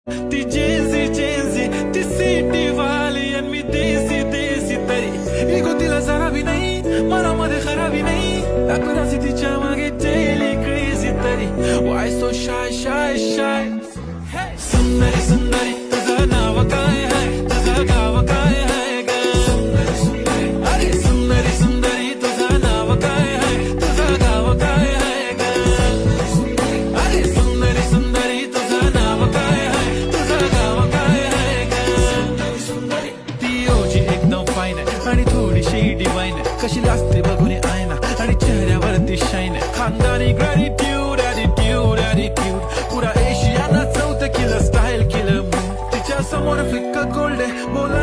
ती जेन्सी जेन्सी ती सिटी वाली आणि मी देसी देसी तरी इगो तिला जरा भी नाही मनामध्ये खराबी नाही दाखवण्याची तिच्या मागे डेली क्रेझी तरी Y so shy shy shy सुंदरी सुंदरी तुझं नाव काय आहे तुझं गाव काय आहे ग सुंदरी सुंदरी अरे सुंदरी सुंदरी तुझं नाव काय आहे तुझं गाव काय आहे ग अरे सुंदरी सुंदरी तुझं नाव काय आहे तुझं गाव काय आहे ग सुंदरी ती ओजी एकदम फाईन आहे आणि थोडीशी डिवाइन आहे कशी लागते बघून आयना आणि चेहऱ्यावरती शाईन आहे खानदानी ग्रॅटिट्यूड ॲटिट्यूड ॲटिट्यूड पुरा एशियाना चौथं किलो स्टाईल केलं तिच्या समोर फिक्का गोल्ड आहे बोला